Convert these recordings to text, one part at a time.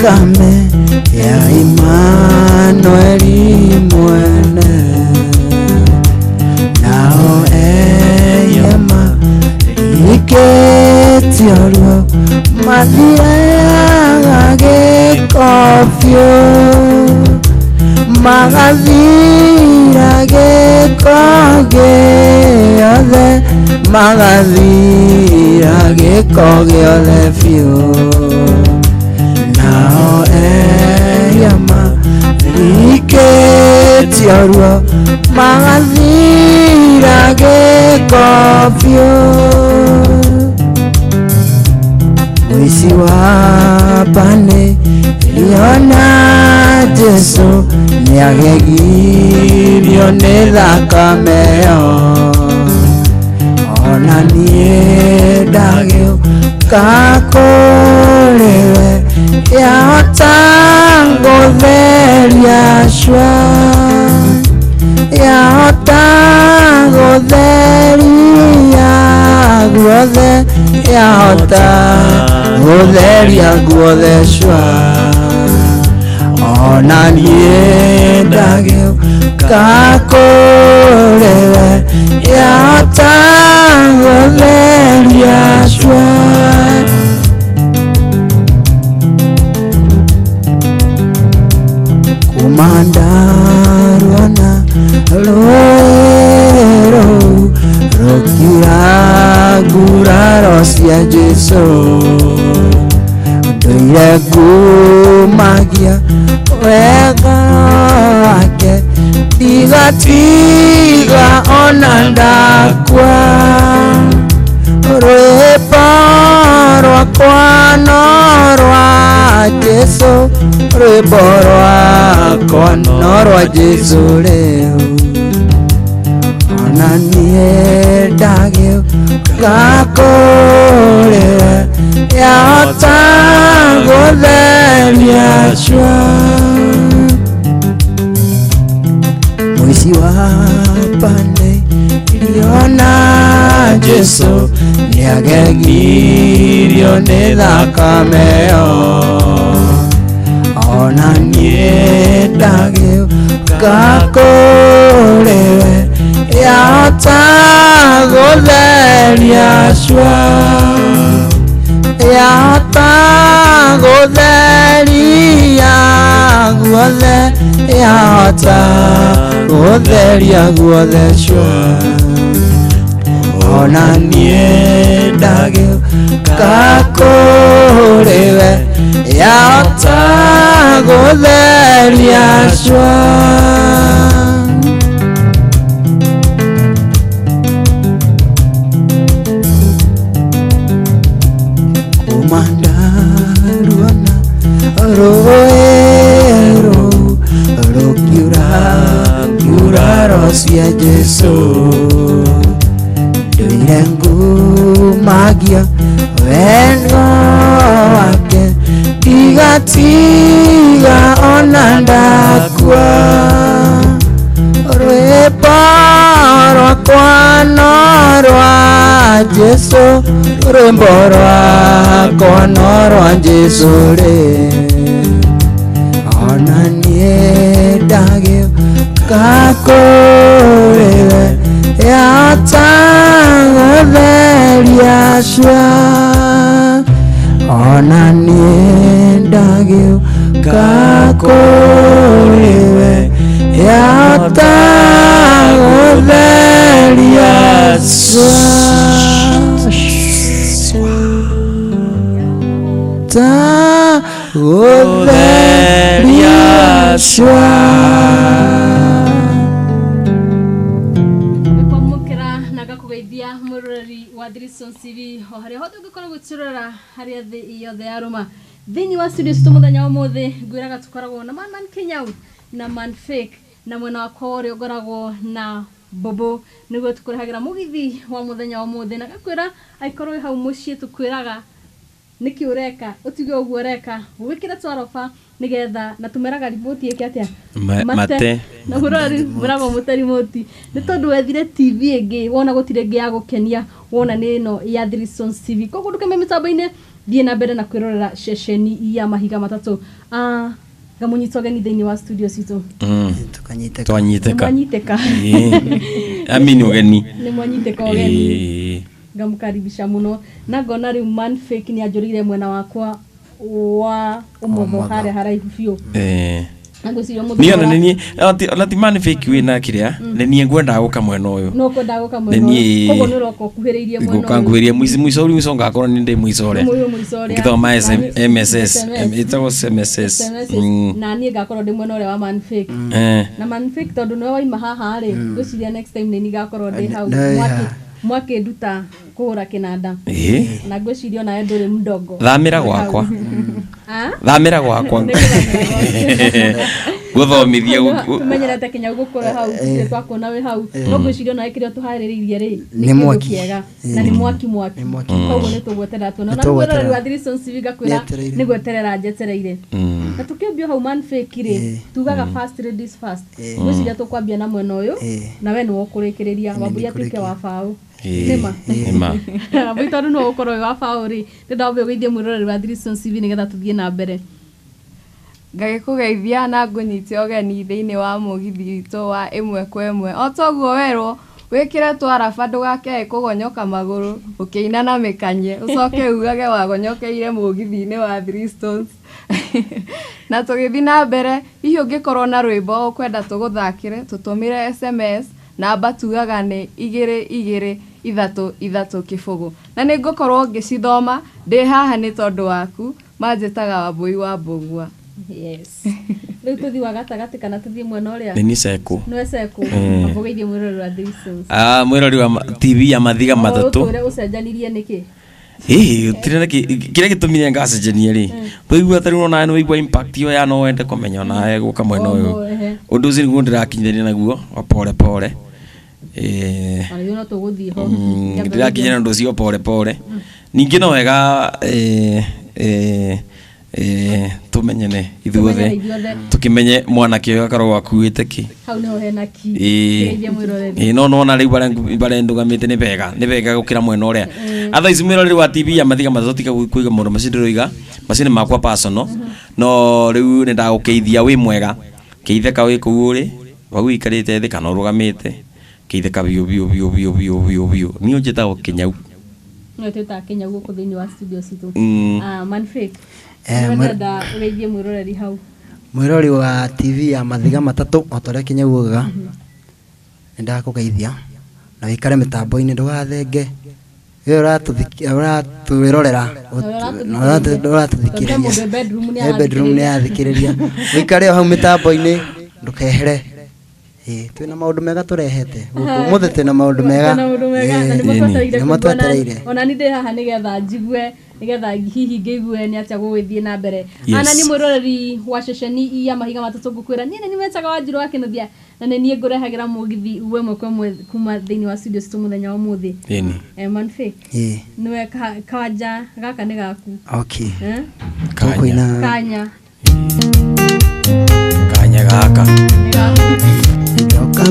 Kame ya Emmanueli mwene nao eyema iketiorwo mathiaga gĩkobio magathira gĩko gĩothe magathira gĩko gĩothe biũ nao eyama iketiorwo magathira gĩkobio Wisi wa pane liona Jesu niagegirio nĩ thakame-ĩyo ona niĩ ndagĩũka kũrĩ we yahota gũtheria cua yahota gũtheria guothe yahota gũtheria guothe cua ona niĩ ndagĩũka kũrĩ we yahota gũtheria cua kumandarwana rũero rũkiura nguraro cia Jesu ndũire ngumagia wega wake ndigatiga ona ndakua rwĩmbo rwakwa no rwa Jesu rwĩmbo rwakwa no rwa Jesu rĩu ona niĩ ndagĩũka kũrĩ we yahota gũtheria cua mũici wa pane liona Jesu niagegirio nĩ thakame-ĩyo ona niĩ ndagĩũka kũrĩ we yahota gũtheria cua yahota gũtheria guothe yahota gũtheria guothe cua ona niĩ ndagĩũka kũrĩ we yahota gũtheria cua kumandarwana rũero rũkiura nguraro cia Jesu ndũire ngumagia wendo wake ndigatiga ona ndakua rwĩmbo rwakwa no rwa Jesu rwĩmbo rwakwa no rwa Jesu ona niĩ ndagĩũka kũrĩ we yahota gũtheria cua ona niĩ ndagĩũka kũrĩ we yahota gũtheria cua gũtheria cua kugeithia murori wa Drison CV o haria hothe ngikora gucurura haria thi yothe ya ruma thini wa studio stu muthenya wa muthi ngwiraga tukoragwo na man Kenyau na man fake na mwena wa kore ogoragwo na bobo niguo tukurahagira mugithi wa muthenya wa muthi na gakwira aikorwo hau mucii tukwiraga niki ureka utige uguo ureka wikira twarofa nigetha na tumeraga riboti yake atia mate na murari murago mutari moti ni tondu wethire TV ingi wona gutire ngi ya gukenia wona ni no ya Threesons TV koguo ndukeme mitambo-ine thie na mbere na kwirorera ceceni ya mahiga matatu gamunyitogeni thiini wa studio situ twanyiteka amini ugeni ni mwanyiteka ugeni ngamukaribisha muno na ngona riu man fake ni ajurire mwena wakwa wa umotho hare haraihu biu niyo nini ati man fake wina kiria nini ngwenda guka mwena uyu no kwenda guka mwena uyu kogo ni roko kuhiririe mwena uyu gukanguhiria mwiso uri mwiso ngakora ni ndi mwiso ore ngithoma MSS itago MSS na ni ngakora ndi mwena ore wa man fake na man fake tondu no waima haha ri gwiciria next time ni ngakora ndi hau mwake nduta kuhura kinanda na gwiciria na nduri mdogo thamira gwakwa guthomithia tumenyerete kinya gukora hau twakona we hau no gwiciria na ikirio tuhariririe ri ni mwaki kiega na ni mwaki koguo ni tugweterera tuona na mwirori wa Threesons TV gakwira ni gweterera njetereire na tukiambia hau man fake ri tugaga first ladies first gwiciria tukwambia na mwena uyu na we ni wokurikiriria wambuya tuke wa fao nema bitondu no ukorwo wa fao ri ndambe gwithie mwirori wa Threesons TV nigetha tuthie na mbere ngagikugeithia na ngunyitio ogeni thiini wa mugithi witũ wa ĩmwe kwa ĩmwe o toguo werwo wikire twaraba ndugake kugonyoka maguru ukiina na mikanye ucoke ugage wagonyokeire mugithi-ini wa Threesons na tugithi na mbere hihi ungikorwo na rwimbo ukwenda tuguthakire tutumire SMS namba tugaga ni 2223 kibugu na ni ngukorwo ngicithoma ndi haha ni tondu waku manjitaga Wambui wa Mbugua. Yes. Riu tuthi wa gatagati kana tuthi mwena uria ni seku no seku abugeithie mwirori wa Threesons mwirori wa TV ya mathiga matatu ure ucenjanirie niki tire kire gitumire ngacenjania ri tuigua tari no nae no igua impact yo ya no wende kumenya nae guka mwena uyu undu ucio niguo ndirakinyithania naguo pole pole ari no tuguthie ho ndirakinyana ndu cio pole pole ningi no wega tumenyene ithuothe tukimenye mwana kio gakorwo akuite ki hau no hena ki ije mwiroreri no na riu bare ndugamite ni bega gukira mwena uria atha ici mwiroreri wa TV ya mathiga matatu tika kuiga mundu macindiro iga macini makwa personal no riu ni ndagukeithia wi mwega keitheka wi ku uri wagu ikarite thi kana urugamite keitheka biu ni unjeta Kinyau no teta Kinyau guku thiini wa studio situ man fake mwenda ugeithie mwiroreri hau mwirori wa TV ya mathiga matatu otore Kinyau ugaga ndakugeithia na wikare mitambo-ini ndugathenge we uratwirorera uratuthikiria bedroom ni athikiriria wikare hau mitambo-ini ndukehere twina maundu mega turehete guku muthe twina maundu mega ni mutwetereire ona ni ndi haha nigetha njigue nigetha hihi ngeigue ni atia gugithie na mbere ana ni mwiroreri wa ceceni ya mahiga matatu ngukwira ni metaga Wanjiru wa Kinuthia na ni ngurehagira mugithi uwe mwe kuma thiini wa studio situ muthenya wa muthi man fake niwe kawanja gaka ni gaku okay kanya gaka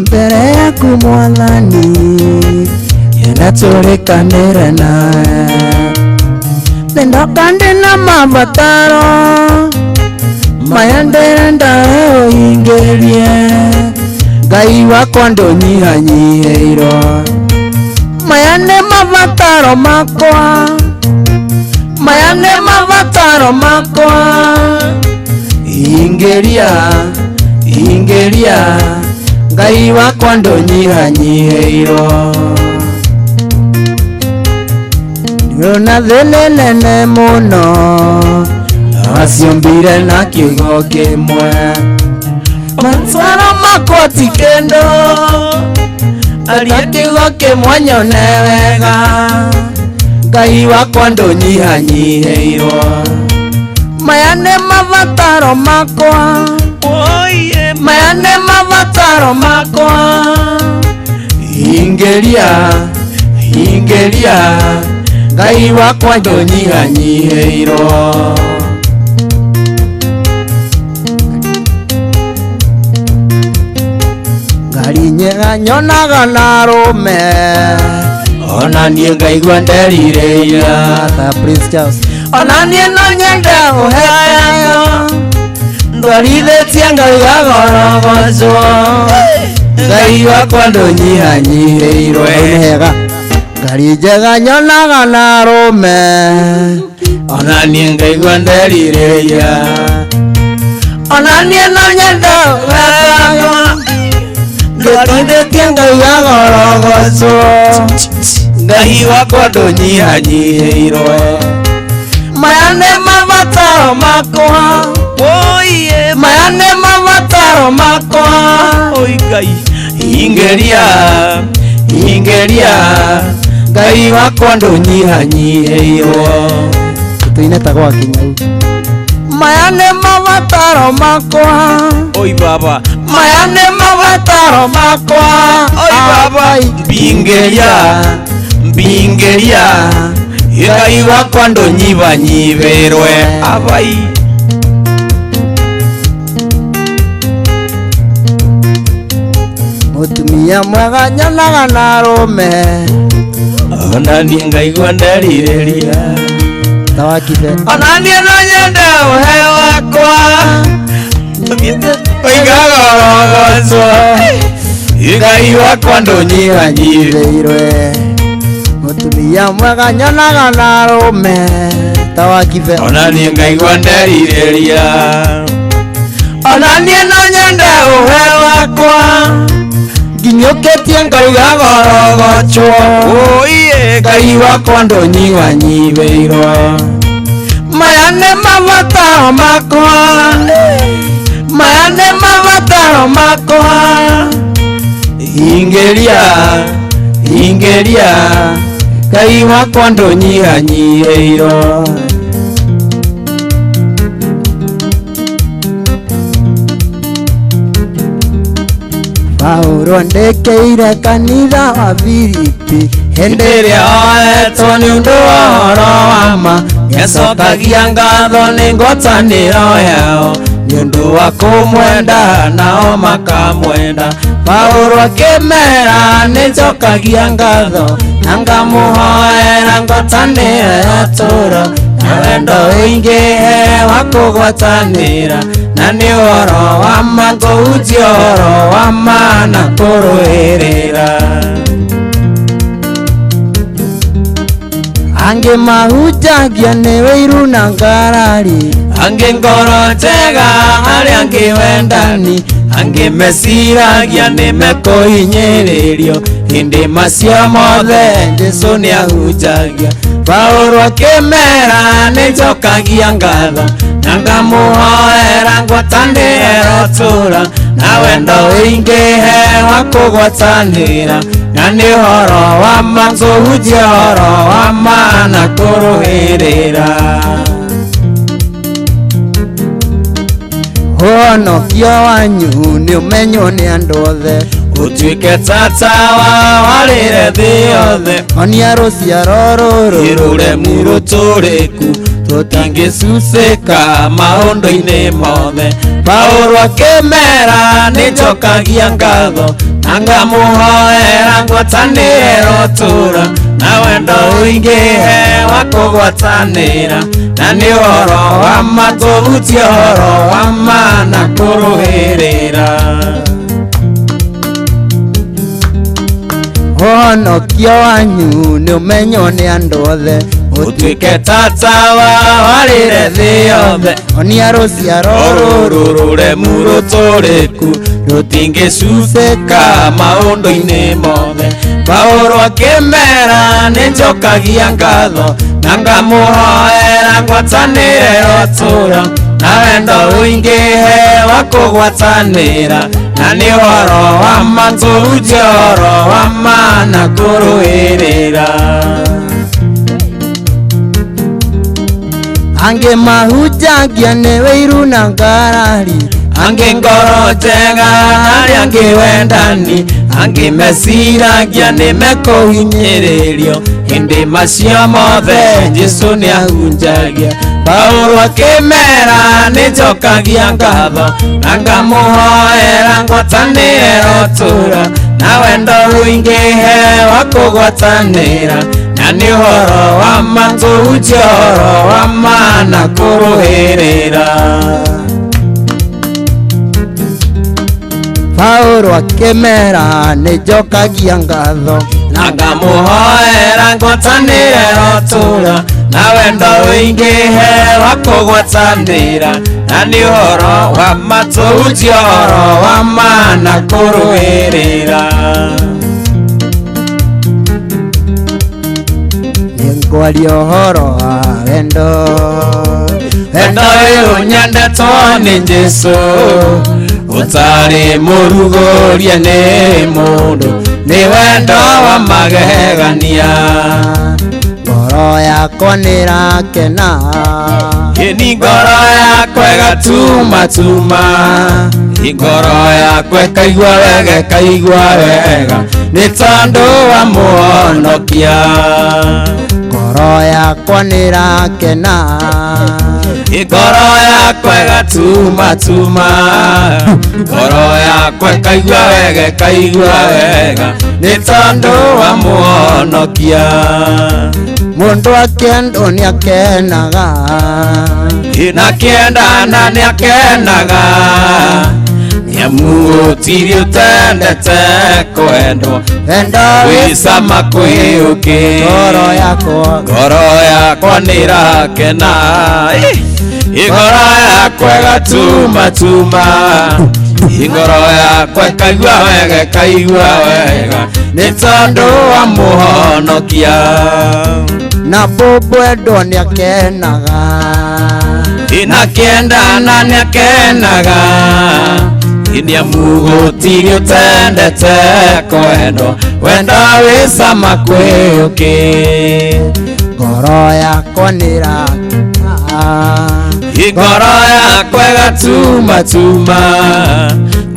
mbere yaku mwathani yenda turikanire nawe ndoka ndina mabataro maya ndirenda uhingirie Ngai wakwa ndunyihanyiheirwo maya ni mabataro makwa hingiria Ngai wakwa ndunyihanyiheirwo Nona thenene muno aciombire na kiugo kimwe matwaro makwa ti kendo aria kiugo kimwe nyone wega Ngai wakwa ndunyihanyiheirwo maya ni mabataro makwa hingiria Ngai wakwa ndũnyihanyihĩirwo. Ngari njega nyonaga na arũme, Ona niĩ ngaigua nderirĩria. ta Prince Charles. Ona niĩ no nyende ũheyo, ndwarithĩtie Ngai agorogocwo. Ngai wakwa ndũnyihanyihĩirwo. Hega. Ngari njega nyonaga na arũme, Ona niĩ ngaigua nderirĩria. Ona niĩ no nyende ũheyo, ndwarithĩtie Ngai agorogocwo. Ngai wakwa ndũnyihanyihĩirwo. Maya nĩ mabataro makwa, maya nĩ mabataro makwa. Ngai ingĩria, ingĩria, Ngai wakwa ndũnyihanyihĩirwo. tũine ta gwa Kinyau. Maya nĩ mabataro makwa. Oi baba, maya nĩ mabataro makwa. Oi baba, mbingĩria, mbingĩria, Ngai wakwa ndũnyihanyihĩirwe. Abai. Mũtumia mwega nyonaga na arũme, Ona niĩ ngaigua nderirĩria. ta wa Kibe. Ona niĩ no nyende ũheo wakwa, ũigagorogocwo. Ngai wakwa ndũnyihanyihĩirwe. Mũtumia mwega nyonaga na arũme, ta wa Kibe. Ona niĩ ngaigua nderirĩria. Ona niĩ no nyende ũheo wakwa, nginyũkĩtie ngauga gorogocwo. Ngai wakwa ndũnyihanyihĩirwo. Maya nĩ mabataro makwa, maya nĩ mabataro makwa. Ingĩria, ingĩria, Ngai wakwa ndũnyihanyihĩirwo. Paulo ndekeire kanitha wa Filipi, Hĩndĩ ĩrĩa oetwo nĩ ũndũ wa ũhoro wa ma, nĩacokagia ngatho nĩ ngwatanĩro yao, nĩ ũndũ wa kũmwenda nao makamwenda. Paulo akĩmera nĩnjokagia ngatho na ngamũhoera ngwatanĩro ya tũũro, na wendo wĩingĩhe wa kũgwatanĩra, na nĩ ũhoro wa ma ngũhunjia ũhoro wa ma na kũrũĩrĩra. angĩ mahunjagia nĩ wĩiru na ngarari, Angĩ ngoro njega arĩa angĩ wendani, angĩ meciragia nĩ mekũhinyĩrĩrio, hĩndĩ macio mothe Jesũ nĩahunjagia. Paulo akĩmera nĩnjokagia ngatho na ngamũhoera ngwatanĩro tũũra, na wendo wĩingĩhe wa kũgwatanĩra, na nĩ ũhoro wa ma ngũhunjia ũhoro wa ma na kũrũĩrĩra. ũhonokio wanyu nĩ ũmenywo nĩ andũ othe, Ũtuĩke tata wa warĩre thĩ yothe, onia rũciaro rũrũ irũremu rũtũrĩku tũtingĩcucĩka maũndũ-inĩ mothe. Paulo akĩmera nĩnjokagia ngatho na ngamũhoera ngwatanĩro tũũra, na wendo wĩingĩhe wa kũgwatanĩra, na nĩ ũhoro wa ma ngũhutia ũhoro wa ma na kũrũĩrĩra. ũhonokio wanyu nĩ ũmenywo nĩ andũ othe, Ũtuĩke tata wa warĩre thĩ yothe, onia rũciaro rũrũ rũremu rũtũrĩku rũtingĩcucĩka maũndũ-inĩ mothe. Paulo akĩmera nĩnjokagia ngatho na ngamũhoera ngwatanĩro tũũra, na wendo wĩingĩhe wa kũgwatanĩra, na nĩ ũhoro wa ma ngũhunjia ũhoro wa ma na kũrũĩrĩra. angĩ mahunjagia nĩ wĩiru na ngarari, Angĩ ngoro njega arĩa angĩ wendani, Angi mesiragia ni mekohinyiririo hindi macio mothe Jesu ni ahunjagia Paulo akimera ni njokagia ngatho na ngamuhoera ngwatanire rotura na wendo uingihe wa kugwatanira na ni horo wa matujio horo wa mana kuruhirira Paulo akimera ni njokagia ngatho na ngamuhoera ngwatanire rotura na wendo uingihe wa kugwatanira na ni horo wa matujio horo wa mana kuruhirira Ningwaria uhoro wa wendo wendo uyu nyendetwo ni Jesu utari murugurie ni mundu ni wendo wa magegania ngoro yakwa nirakena ni ngoro yakwa ĩgatuma ngoro yakwa ĩkaigua wega nĩ tondũ wa Mũhonokia ngoro yakwa nirakena ngoro yakwa ĩgatuma ngoro yakwa ĩkaigua wega nĩ tondũ wa Mũhonokia mundu akiendwo ni akenaga inakiendana ni akenaga nĩamũgũtiri ũtendete kwendwo wendo wĩcama kwĩũkĩ ngoro yakwa nĩrakena ngoro yakwa ĩgatuma ngoro yakwa ĩkaigua wega nĩ tondũ wa Mũhonokia na mbũmbũ endwo nĩ akenaga inakiendana nĩ akenaga nĩamũgũtiri ũtendete kwendwo wendo wĩcama kwĩũkĩ ngoro yakwa nĩrakena ngoro yakwa ĩgatuma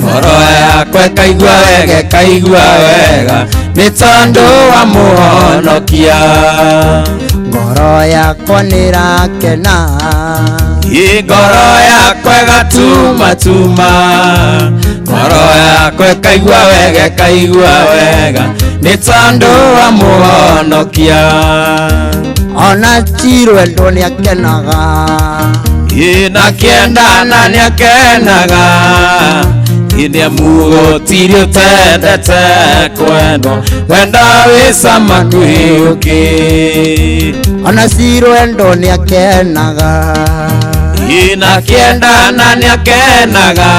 ngoro yakwa ĩkaigua wega nĩ tondũ wa Mũhonokia ngoro yakwa nĩrakena ngoro yakwa ĩgatuma ngoro yakwa ĩkaigua wega nĩ tondũ wa Mũhonokia ona Chiro endwo nĩ akenaga inakiendana nĩ akenaga nĩamũgũtiri ũtendete kwendwo wendo wĩcama kwĩũkĩ ona Chiro endwo nĩ akenaga inakiendana nĩ akenaga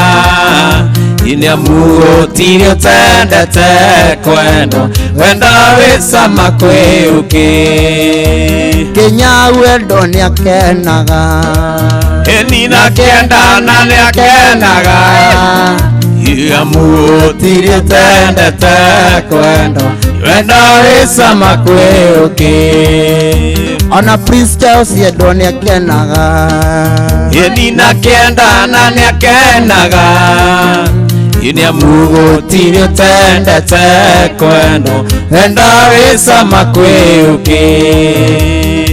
nĩamũgũtiri ũtendete kwendwo wendo wĩcama kwĩũkĩ Kĩnyau endwo nĩ akenaga inakiendana nĩ akenaga nĩamũgũtiri ũtendete kwendwo wendo wĩcama kwĩũkĩ ona Prince Charles endwo nĩ akenaga inakiendana nĩ akenaga nĩamũgũtiri ũtendete kwendwo wendo wĩcama kwĩũkĩ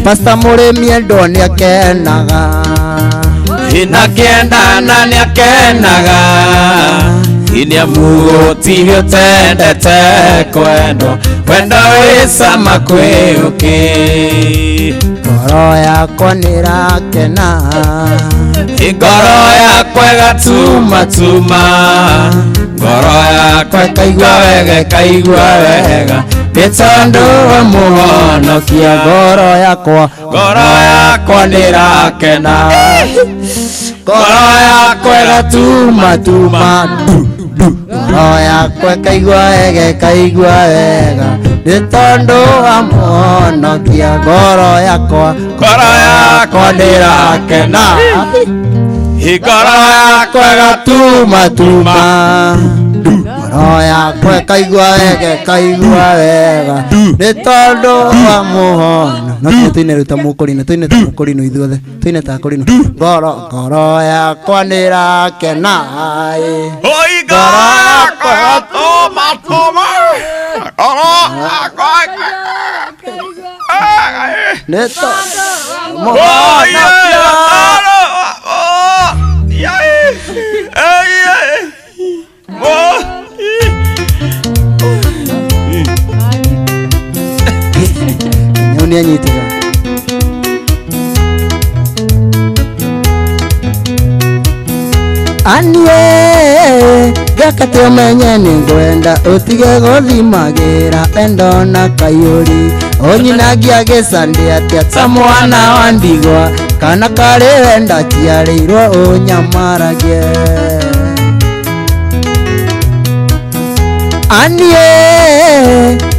Pastor Mũrĩmi endwo nĩ akenaga inakiendana nĩ akenaga nĩamũgũtiri ũtendete kwendwo wendo wĩcama kwĩũkĩ ngoro yakwa nĩrakena ngoro yakwa ĩgatuma ngoro yakwa ĩkaigua wega nĩ tondũ wa Mũhonokia ngoro yakwa nĩrakena ngoro yakwa ĩgatuma ngoro yakwa ĩkaigua wega nĩ tondũ wa Mũhonokia ngoro yakwa nĩrakena ngoro yakwa ĩgatuma ngoro yakwa ĩkaigua wega nĩ tondũ wa Mũhonokia no tuine ruta mũkũrino tuine ta mũkũrino ithuothe tuine ta kũrino ngoro yakwa nĩrakena ngoro yakwa ĩgatuma nĩ nyau nĩ anyitĩga anie gaka te ũmenye nĩ ngwenda ũtige gũthimagĩra wendo na kaiyũri ũnyinagia gĩcandĩ atĩa ta mwana wa ndigwa kana karĩ wenda ciarĩirwo ũnyamaragie anie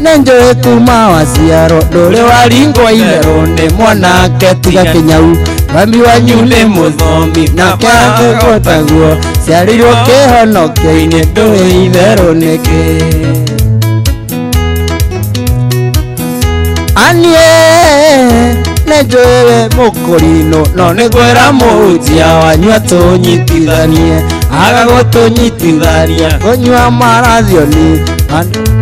nĩ njũĩ kuma waciarwo ndũrĩ waringwo itherũ nĩ mwanake tiga kĩnyau mami wanyu nĩ mũthomi nake angĩgũtaguo ciarĩirwo kĩhonokia-inĩ ndũĩ itherũ nĩkĩ anie nĩ njũĩ we mũkũrinũ no nĩ kwĩra mũhunjia wanyu atũnyitithanie aga gũtũnyitithania kũnyua marathioni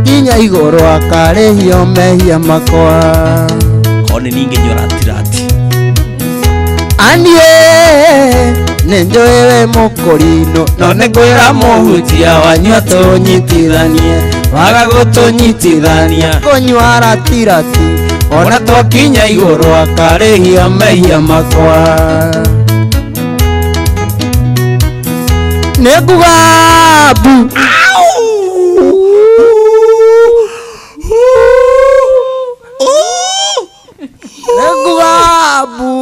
nginya igũrũ akarĩhio mehia makwa one ninge nyoratirati anie nĩ njũĩ we mũkũrinũ no nĩ kwĩra mũhunjia wanyu atũnyitithanie waga gũtũnyitithania kũnyua ratirati ona twakinya igũrũ akarĩhia mehia makwa nĩ nguga mbu nĩ nguga mbu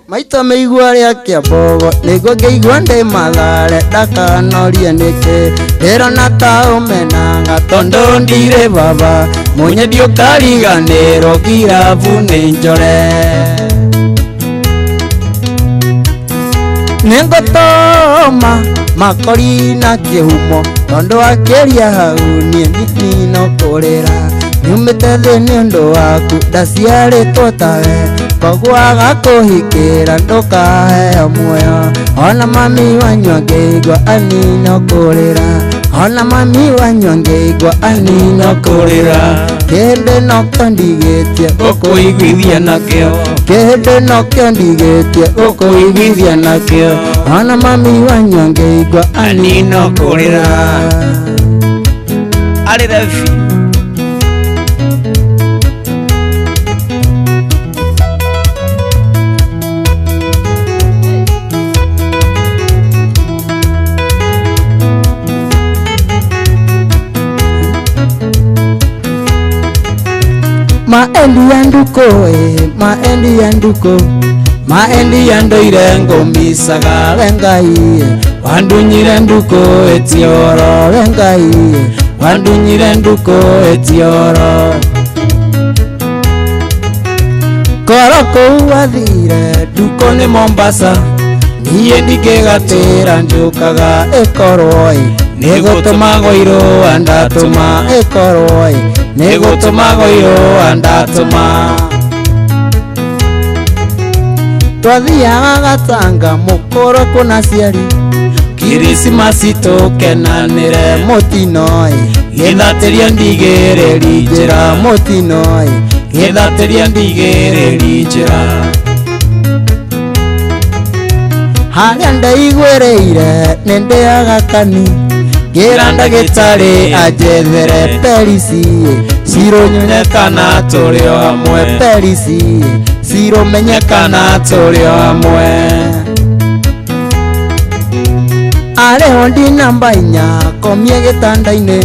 maita mĩigua rĩa kĩambogo nĩguo ngĩigua ndĩ mathare ndakanorie nĩkĩ ndĩrona ta ũmenaga tondũ ndirĩ baba mũnye ndiũkariganĩrwo ngirabu nĩ njore nĩ ngũtũma makori na kĩhumo tondũ akĩria hau niĩ no kũrĩra nyumĩte thĩ nĩ ũndũ waku ndaciarĩtwo tawe koguo agakũhikĩra ndũkaheo muoyo ona mami wanyu angĩigua anino kũrĩra ona mami wanyu angĩigua anino kũrĩra kĩndĩ nokĩo ndigĩtie ũkũiguithia nakĩo kĩndĩ nokĩo ndigĩtie ũkũiguithia nakĩo ona mami wanyu angĩigua anino kũrĩra arĩ refi maendi ya nduko maendi ya nduko maendi ya ndũire ngũmicaga we Ngai wandunyire nduko etioro we Ngai wandunyire nduko etioro koro kũu wathire nduko nĩ Mombasa niĩ ndingĩgatĩra njũkaga ĩkorwo nĩgũtũmagwo irũa ndatũma ĩkorwo nĩgũtũmagwo irũa ndatũma twathiaga Gatanga mũkũrũ kũna ciari kirisimasi tũkenanĩre mũtino gĩthatĩria ndigĩrĩri njĩra mũtino gĩthatĩria ndigĩrĩri njĩra harĩa ndaiguĩrĩire nĩ ndĩaga kani ngĩra ndagĩtarĩ anjethere perisi cirũmenyekana tũrĩ o hamwe perisi cirũmenyekana tũrĩ o hamwe arĩho ndi namba 4 komie gĩtanda-inĩ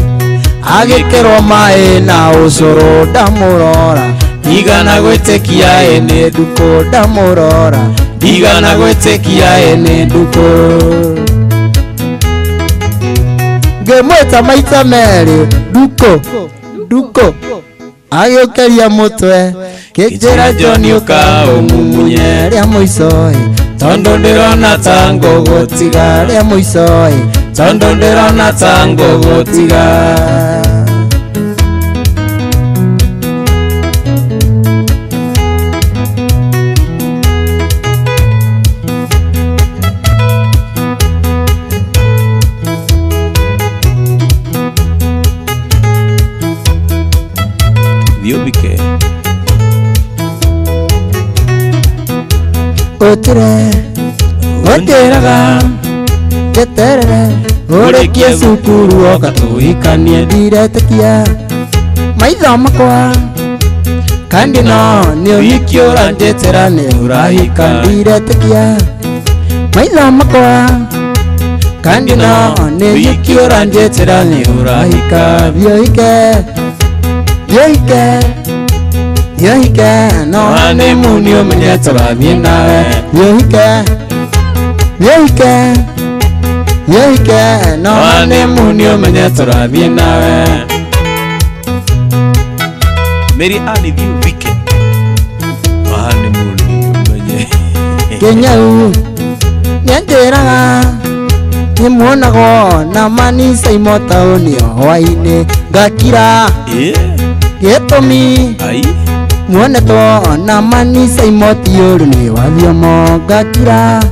agĩkĩrwo maĩ na ũcũrũ ndamũrora ndigana gwĩtĩkia nĩ ndukũ ndamũrora ndigana gwĩtĩkia nĩ ndukũ ngĩmwĩta maita merĩ ndukũ agĩũkĩria mũtwe kĩnjĩra John ũka ũmumunye rĩa mũico tondũ ndĩrona ta ngũgũtiga rĩa mũico tondũ ndĩrona ta ngũgũtiga Thiobike oteraga geterere urekie cukuru oka tuikanie ndiretekia maitho makwa kandi no ni uhiki urandetera ni urahika ndiretekia maitho makwa kandi no ni uhiki urandetera ni urahika Yohike no hane muni umenyete bathie nawe Yohike no hane muni umenyete bathie nawe Mary Ann Thiobike no hane muni umenye Kenyau nyanjeraga nimuonago na manisa imotaoni hwaini ngakira gĩtũmi muonetwo na manisa imoti ũru nĩ wathiomo ngakira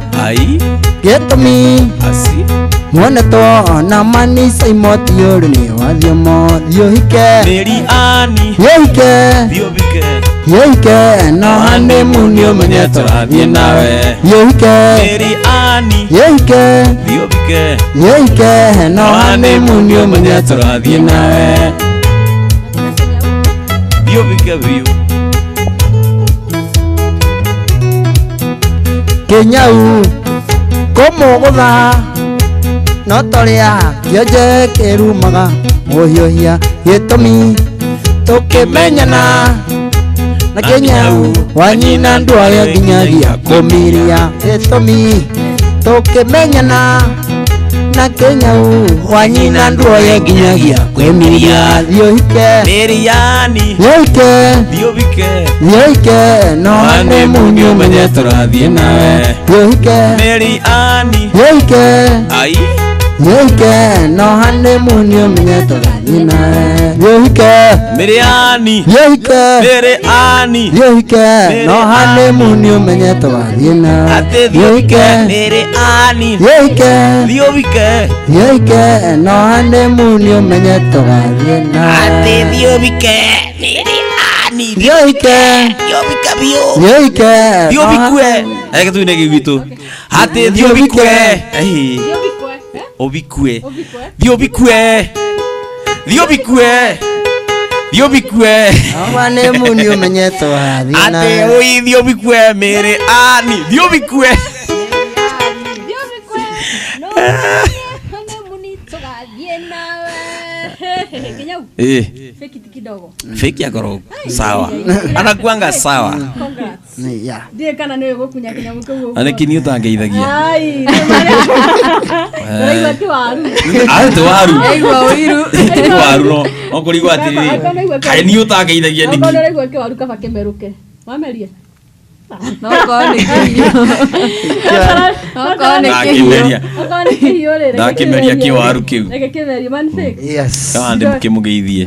gĩtũmi muonetwo na manisa imoti ũru nĩ wathiomo Yohike no hane muni umenyete bathie nawe Yohike no hane muni umenyete bathie nawe Thiobike biu Kenyau komogotha no toria kĩonje kĩrumaga mũhiũhia gĩtũmi tũkĩmenyana na Kenyau wanyina ndware nginyagia kũmiria gĩtũmi tũkĩmenyana na Kenyau wanyina ndware nginyagia kwĩmiria Yohike no hane muni umenyete bathie nawe Yohike no hane muni umenyete bathie nawe Yohike no hane muni umenyete bathie nawe Yohike no hane muni umenyete bathie nawe Thiobikwe eke tuine gĩgwitũ ate Thiobikwe Thiobikwe hane muni umenyete bathie nawe ate oi Thiobikwe Mary Ann Thiobikwe fake yako sawa anakuanga sawa ndiye kana niwe gukunya kinya mukugu anekini utangeithagia ai ndio waru ate waru Aigua wiru waru no okurigwa atiri kai ni utangeithagia niki ndio ndio ke waru kaba kemeruke wameria no kone kiyo ndakimeria kiwaru kiu egeketheria man fake yes kandi mukimugeithie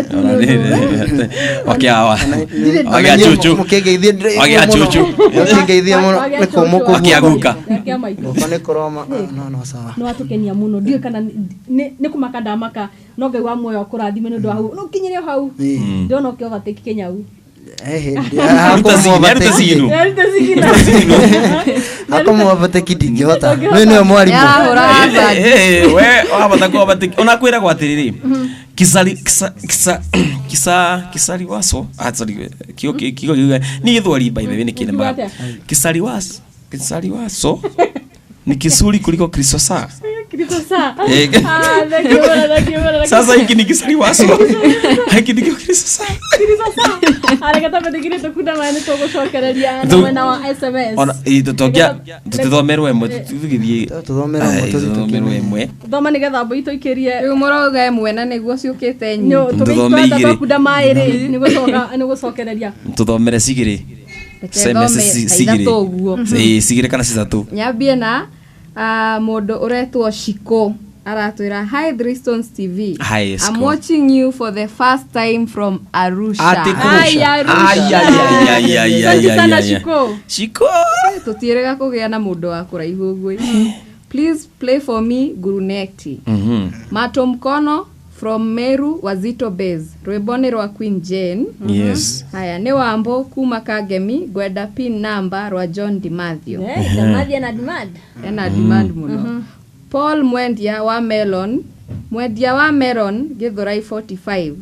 tu wakiawa wakia chuchu wakiaguka ukone koroma no sawa no atukenia muno ndio kana ni kumaka ndamaka no ngai wa muoyo kurathime ndo hau no kinyire hau ndio no kio vateki Kenyau akomo abateki ndingihota nĩ mwarimu we wabata ko abateki onakwira kwa atiriri kisari waso atsari kio ni githwari by the way ni kinema kisari waso ni kisuri kuliko Kristo saa sasa hiki ni kisari waso hiki ni Kristo saa arekata pedikire tokuda mane togo shokereria na na SMS ona tutithomerwe mwe tugithie tuthomerwe mwe thoma ni getha boito ikirie riu muroga emwe na niguo ciukite nyi tuthome tokuda mairi ni gucokereria tuthomere sigiri sigiri kana cithatu nyambie na mundu uretwo Shiko aratwira hi Dristons TV. Hi, I'm watching you for the first time from Arusha. Shiko tutirega kugia na mundu wa kuraihu ngui. Please play for me Guruneti. Mato Mkono from Meru Wazito Base rwĩmbo rwa Queen Jane. Yes. Haya nĩ Wambo kuma Kagemi gwenda pin number rwa John Dimathio. Dimathio na demand. Ena demand muno. Paul Mwendia wa Melon Githurai 45.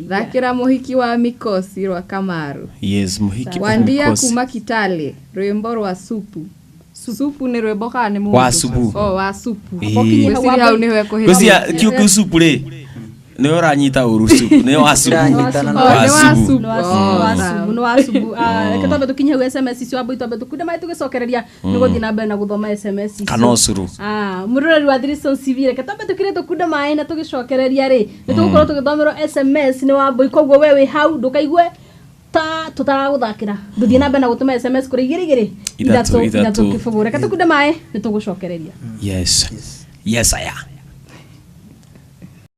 Thakira muhiki wa Mikosi rwa Kamaru. Yes, muhiki wa Wandia Mikosi. kuma Kitale rwĩmbo rwa Supu. Supu nĩ rwĩmbo kana nĩ mũndũ? Wa Supu. Oh, wa Supu. Gwĩciria hau nĩ we kũhĩtia. Gwĩciria kiuku Supu rĩ. Nĩ ũranyita ũru Supu. Nĩ wa Supu. No asubu ketobe tukinye ku SMS icio abo itobe tukude mai tugicokereria niguthi na mbere na guthoma SMS icio Kana ũcuru. muroreri wa Thrison Civil ketobe tukire tukude mai na tugicokereria ri nitugukorwo tugithomerwo SMS ni wambo ikoguo wewe hau ndukaigue ta tutaraguthakira nduthie na mbere na gutuma SMS kuri igirigiri ithatu kifugure ketokude mai nitugucokereria. Yes. Yes aya.